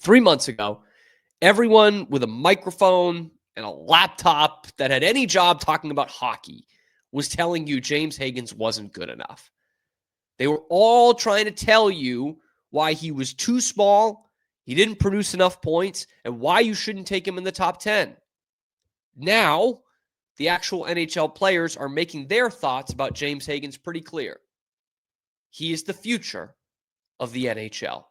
3 months ago, everyone with a microphone and a laptop that had any job talking about hockey was telling you James Hagens wasn't good enough. They were all trying to tell you why he was too small, he didn't produce enough points, and why you shouldn't take him in the top 10. Now, the actual NHL players are making their thoughts about James Hagens pretty clear. He is the future of the NHL.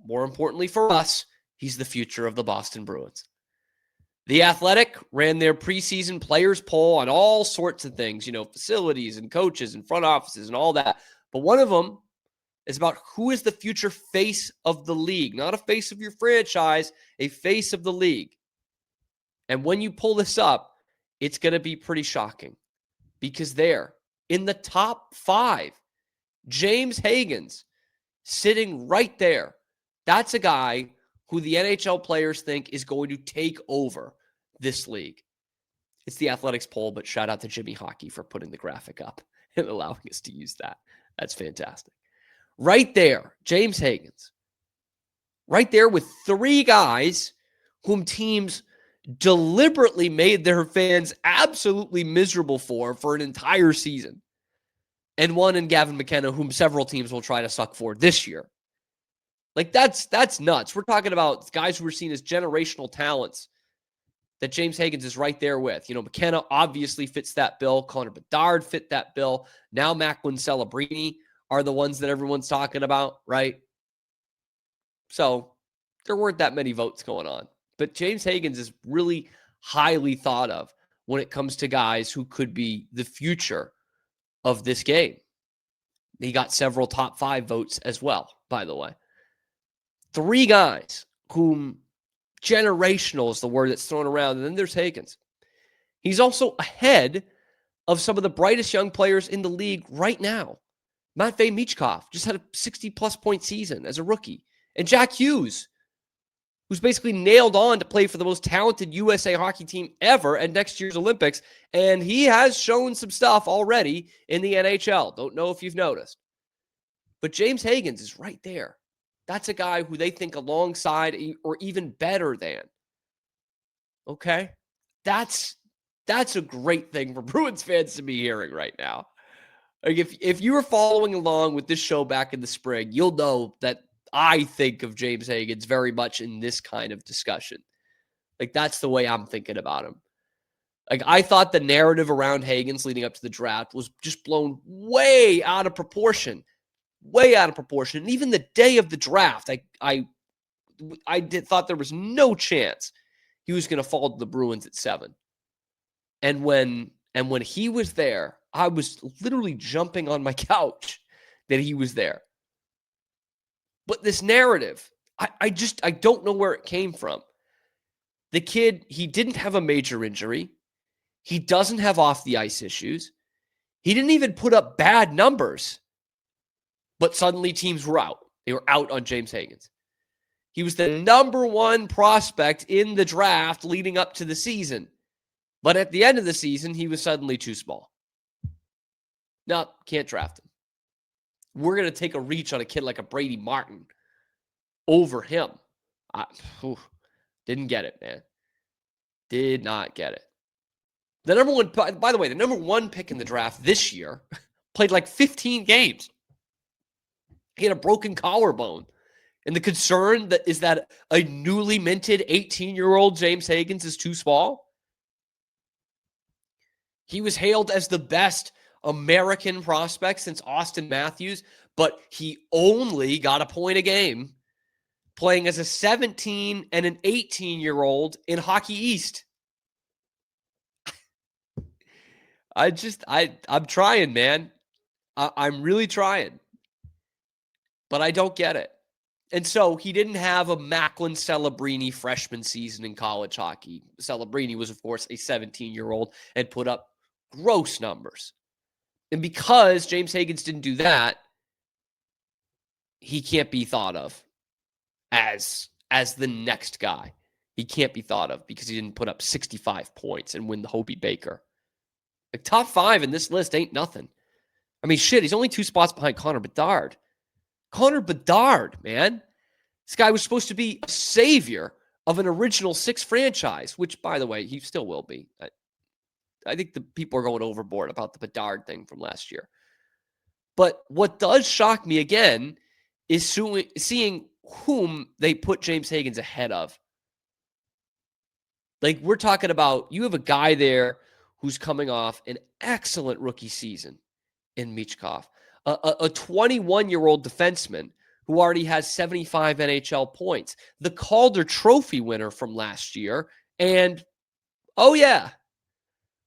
More importantly for us, he's the future of the Boston Bruins. The Athletic ran their preseason players poll on all sorts of things, facilities and coaches and front offices and all that. But one of them is about who is the future face of the league, not a face of your franchise, a face of the league. And when you pull this up, it's going to be pretty shocking because there, in the top 5, James Hagens sitting right there. That's a guy who the NHL players think is going to take over this league. It's the Athletics poll, but shout out to Jimmy Hockey for putting the graphic up and allowing us to use that. That's fantastic. Right there, James Hagens. Right there with 3 guys whom teams deliberately made their fans absolutely miserable for an entire season. And one in Gavin McKenna, whom several teams will try to suck for this year. Like, that's nuts. We're talking about guys who were seen as generational talents that James Hagens is right there with. McKenna obviously fits that bill. Connor Bedard fit that bill. Now Macklin Celebrini are the ones that everyone's talking about, right? So there weren't that many votes going on. But James Hagens is really highly thought of when it comes to guys who could be the future of this game. He got several top 5 votes as well, by the way. 3 guys whom generational is the word that's thrown around, and then there's Hagens. He's also ahead of some of the brightest young players in the league right now. Matvei Michkov just had a 60-plus point season as a rookie. And Jack Hughes, who's basically nailed on to play for the most talented USA hockey team ever at next year's Olympics. And he has shown some stuff already in the NHL. Don't know if you've noticed. But James Hagens is right there. That's a guy who they think alongside or even better than. Okay? That's a great thing for Bruins fans to be hearing right now. Like if you were following along with this show back in the spring, you'll know that I think of James Hagens very much in this kind of discussion. Like, that's the way I'm thinking about him. Like, I thought the narrative around Hagens leading up to the draft was just blown way out of proportion. Way out of proportion. And even the day of the draft, I thought there was no chance he was going to fall to the Bruins at 7. And when he was there, I was literally jumping on my couch that he was there. But this narrative, I don't know where it came from. The kid, he didn't have a major injury. He doesn't have off-the-ice issues. He didn't even put up bad numbers. But suddenly teams were out. They were out on James Hagens. He was the number 1 prospect in the draft leading up to the season. But at the end of the season, he was suddenly too small. No, can't draft him. We're going to take a reach on a kid like a Brady Martin over him. Didn't get it, man. Did not get it. The number 1, by the way, the number 1 pick in the draft this year played like 15 games. He had a broken collarbone. And the concern is that a newly minted 18-year-old James Hagens is too small. He was hailed as the best American prospect since Austin Matthews, but he only got a point a game playing as a 17 and an 18-year-old in Hockey East. I'm trying, man. I'm really trying. But I don't get it. And so he didn't have a Macklin Celebrini freshman season in college hockey. Celebrini was, of course, a 17-year-old and put up gross numbers. And because James Hagens didn't do that, he can't be thought of as the next guy. He can't be thought of because he didn't put up 65 points and win the Hobey Baker. Like, top 5 in this list ain't nothing. I mean, shit, he's only 2 spots behind Connor Bedard. Connor Bedard, man. This guy was supposed to be a savior of an original six franchise, which, by the way, he still will be. I think the people are going overboard about the Bedard thing from last year. But what does shock me again is seeing whom they put James Hagens ahead of. Like, we're talking about, you have a guy there who's coming off an excellent rookie season in Michkov, a 21-year-old defenseman who already has 75 NHL points, the Calder Trophy winner from last year, and, oh yeah,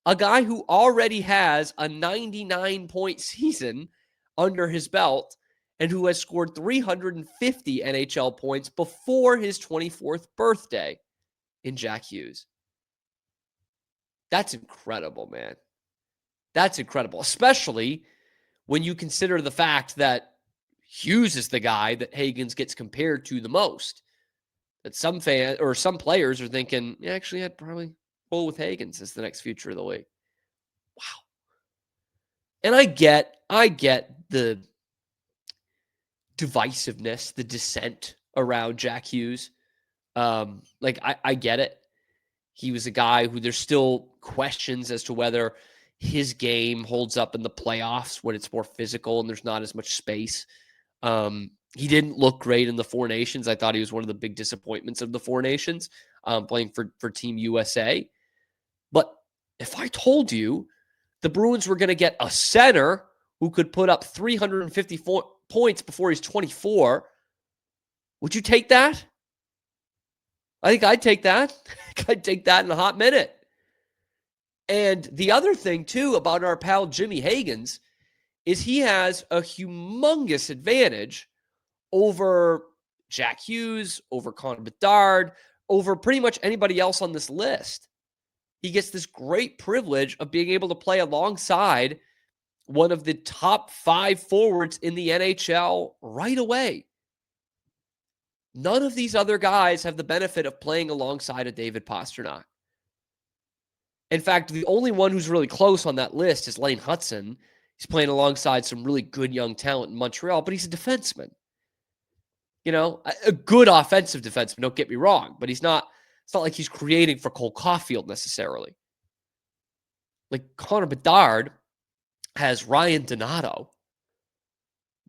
a guy who already has a 99-point season under his belt and who has scored 350 NHL points before his 24th birthday in Jack Hughes. That's incredible, man. That's incredible, especially when you consider the fact that Hughes is the guy that Hagens gets compared to the most. That some fans or some players are thinking, yeah, actually, I'd probably roll with Hagens as the next future of the league. Wow. And I get the divisiveness, the dissent around Jack Hughes. I get it. He was a guy who there's still questions as to whether his game holds up in the playoffs when it's more physical and there's not as much space. He didn't look great in the Four Nations. I thought he was one of the big disappointments of the Four Nations, playing for Team USA. But if I told you the Bruins were going to get a center who could put up 354 points before he's 24, would you take that? I think I'd take that. I'd take that in a hot minute. And the other thing, too, about our pal Jimmy Hagens is he has a humongous advantage over Jack Hughes, over Connor Bedard, over pretty much anybody else on this list. He gets this great privilege of being able to play alongside one of the top 5 forwards in the NHL right away. None of these other guys have the benefit of playing alongside a David Pastrnak. In fact, the only one who's really close on that list is Lane Hudson. He's playing alongside some really good young talent in Montreal, but he's a defenseman. You know, a good offensive defenseman, don't get me wrong, but it's not like he's creating for Cole Caulfield necessarily. Like Connor Bedard has Ryan Donato.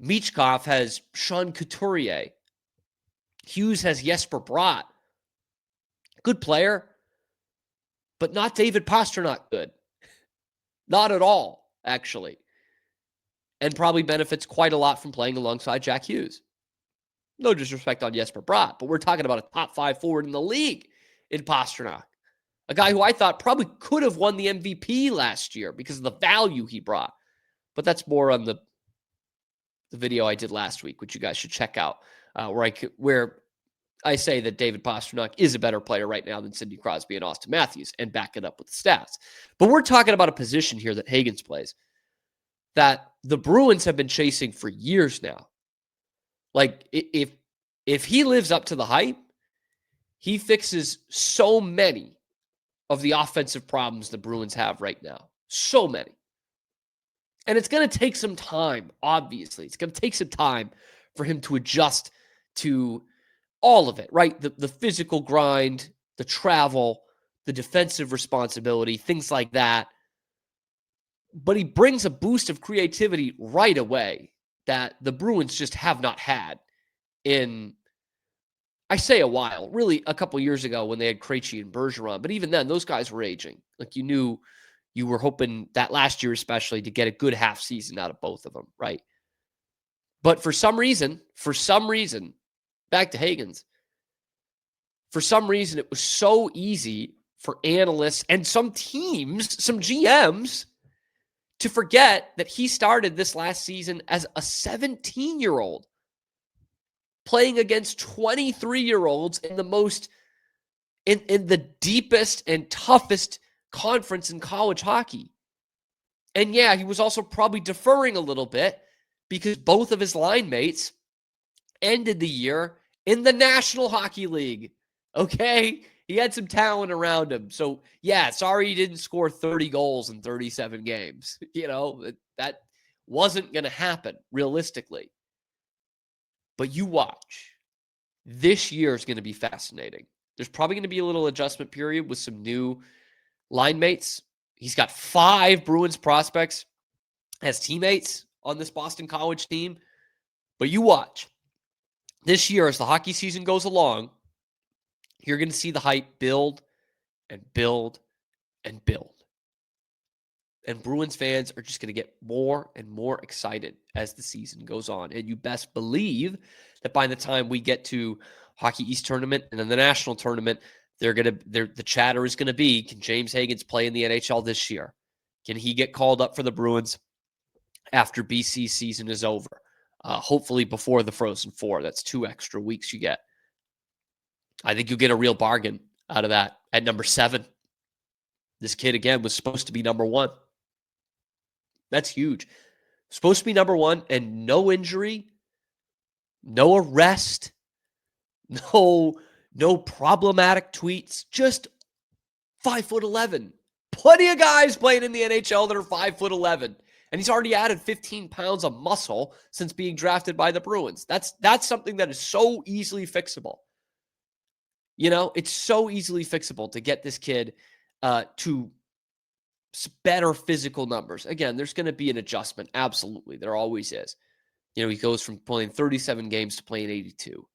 Michkov has Sean Couturier. Hughes has Jesper Bratt. Good player, but not David Pastrnak good. Not at all, actually. And probably benefits quite a lot from playing alongside Jack Hughes. No disrespect on Jesper Bratt, but we're talking about a top 5 forward in the league in Pastrnak. A guy who I thought probably could have won the MVP last year because of the value he brought. But that's more on the video I did last week, which you guys should check out, where I say that David Pastrnak is a better player right now than Sidney Crosby and Austin Matthews, and back it up with the stats. But we're talking about a position here that Hagens plays that the Bruins have been chasing for years now. Like, if he lives up to the hype, he fixes so many of the offensive problems the Bruins have right now. So many. And it's going to take some time, obviously. It's going to take some time for him to adjust to all of it, right? The physical grind, the travel, the defensive responsibility, things like that. But he brings a boost of creativity right away that the Bruins just have not had in, I say a while, really a couple years ago when they had Krejci and Bergeron. But even then, those guys were aging. Like, you knew you were hoping that last year especially to get a good half season out of both of them, right? But for some reason, back to Hagens, for some reason it was so easy for analysts and some teams, some GMs, to forget that he started this last season as a 17-year-old playing against 23-year-olds in the deepest and toughest conference in college hockey. And yeah, he was also probably deferring a little bit because both of his line mates ended the year in the National Hockey League. Okay? He had some talent around him. So, yeah, sorry he didn't score 30 goals in 37 games. You know, that wasn't going to happen realistically. But you watch. This year is going to be fascinating. There's probably going to be a little adjustment period with some new line mates. He's got 5 Bruins prospects as teammates on this Boston College team. But you watch. This year, as the hockey season goes along, you're going to see the hype build and build and build. And Bruins fans are just going to get more and more excited as the season goes on. And you best believe that by the time we get to Hockey East tournament and then the national tournament, the chatter is going to be, can James Hagens play in the NHL this year? Can he get called up for the Bruins after BC's season is over? Hopefully before the Frozen Four. That's 2 extra weeks you get. I think you'll get a real bargain out of that at number 7. This kid, again, was supposed to be number 1. That's huge. Supposed to be number 1 and no injury, no arrest, no problematic tweets, just 5'11". Plenty of guys playing in the NHL that are 5'11". And he's already added 15 pounds of muscle since being drafted by the Bruins. That's something that is so easily fixable. You know, it's so easily fixable to get this kid to better physical numbers. Again, there's going to be an adjustment. Absolutely. There always is. You know, he goes from playing 37 games to playing 82.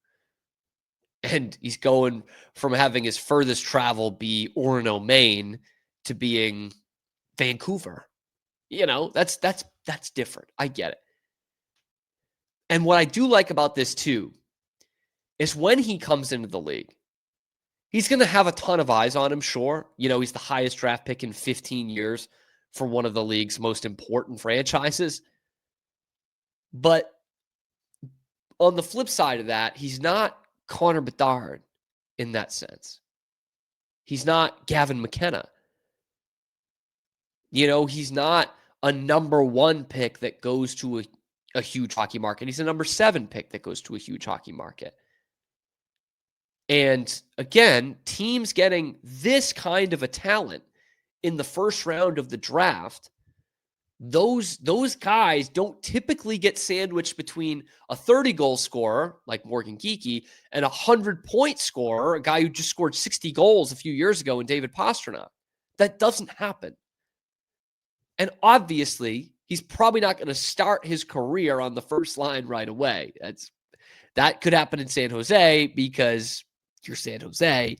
And he's going from having his furthest travel be Orono, Maine to being Vancouver. You know, that's different. I get it. And what I do like about this too is when he comes into the league, he's going to have a ton of eyes on him, sure. You know, he's the highest draft pick in 15 years for one of the league's most important franchises. But on the flip side of that, he's not Connor Bedard in that sense. He's not Gavin McKenna. You know, he's not a number 1 pick that goes to a huge hockey market. He's a number 7 pick that goes to a huge hockey market. And again, teams getting this kind of a talent in the first round of the draft, those guys don't typically get sandwiched between a 30-goal scorer like Morgan Geekie and a 100-point scorer, a guy who just scored 60 goals a few years ago in David Pastrnak. That doesn't happen. And obviously, he's probably not going to start his career on the first line right away. That could happen in San Jose because you're San Jose.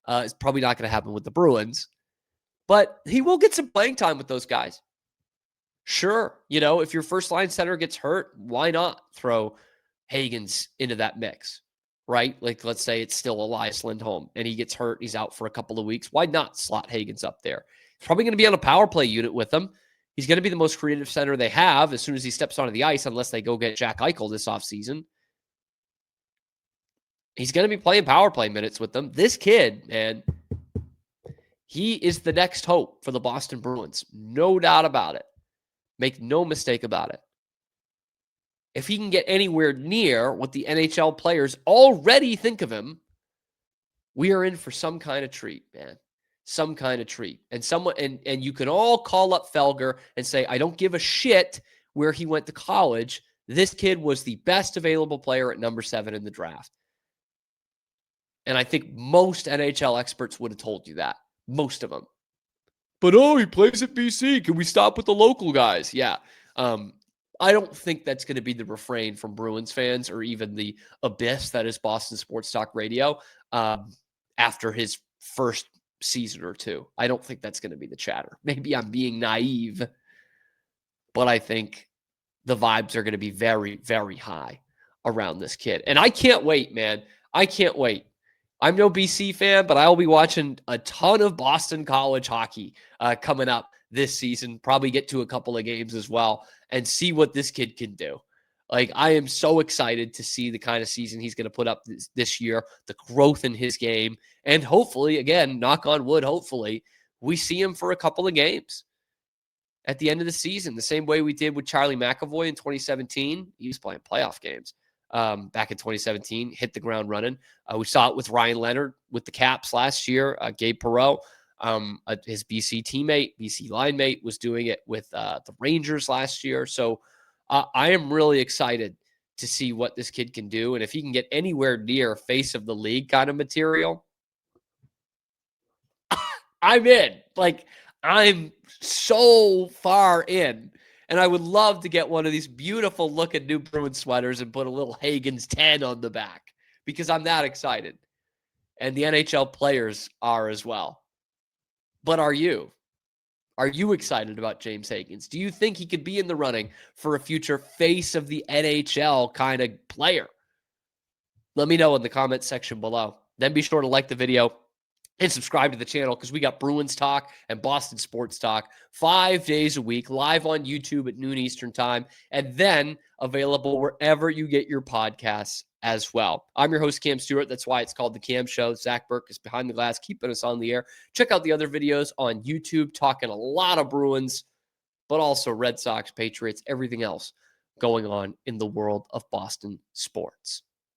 It's probably not going to happen with the Bruins. But he will get some playing time with those guys. Sure, you know, if your first line center gets hurt, why not throw Hagens into that mix, right? Like, let's say it's still Elias Lindholm and he gets hurt, he's out for a couple of weeks. Why not slot Hagens up there? He's probably going to be on a power play unit with them. He's going to be the most creative center they have as soon as he steps onto the ice, unless they go get Jack Eichel this offseason. He's going to be playing power play minutes with them. This kid, man, he is the next hope for the Boston Bruins. No doubt about it. Make no mistake about it. If he can get anywhere near what the NHL players already think of him, we are in for some kind of treat, man. Some kind of treat. And you can all call up Felger and say, I don't give a shit where he went to college. This kid was the best available player at number 7 in the draft. And I think most NHL experts would have told you that. Most of them. But, he plays at BC. Can we stop with the local guys? Yeah. I don't think that's going to be the refrain from Bruins fans or even the abyss that is Boston Sports Talk Radio after his first season or 2. I don't think that's going to be the chatter. Maybe I'm being naive, but I think the vibes are going to be very, very high around this kid. And I can't wait, man. I can't wait. I'm no BC fan, but I'll be watching a ton of Boston College hockey coming up this season. Probably get to a couple of games as well and see what this kid can do. Like, I am so excited to see the kind of season he's going to put up this year, the growth in his game, and hopefully, again, knock on wood, hopefully, we see him for a couple of games at the end of the season, the same way we did with Charlie McAvoy in 2017. He was playing playoff games back in 2017, hit the ground running. We saw it with Ryan Leonard with the Caps last year. Gabe Perreault, his BC teammate, BC line mate, was doing it with the Rangers last year. So I am really excited to see what this kid can do. And if he can get anywhere near face of the league kind of material, I'm in. Like, I'm so far in. And I would love to get one of these beautiful looking new Bruins sweaters and put a little Hagens 10 on the back because I'm that excited. And the NHL players are as well. But are you? Are you excited about James Hagens? Do you think he could be in the running for a future face of the NHL kind of player? Let me know in the comments section below. Then be sure to like the video and subscribe to the channel because we got Bruins talk and Boston sports talk 5 days a week, live on YouTube at noon Eastern time, and then available wherever you get your podcasts as well. I'm your host, Cam Stewart. That's why it's called The Cam Show. Zach Burke is behind the glass, keeping us on the air. Check out the other videos on YouTube, talking a lot of Bruins, but also Red Sox, Patriots, everything else going on in the world of Boston sports.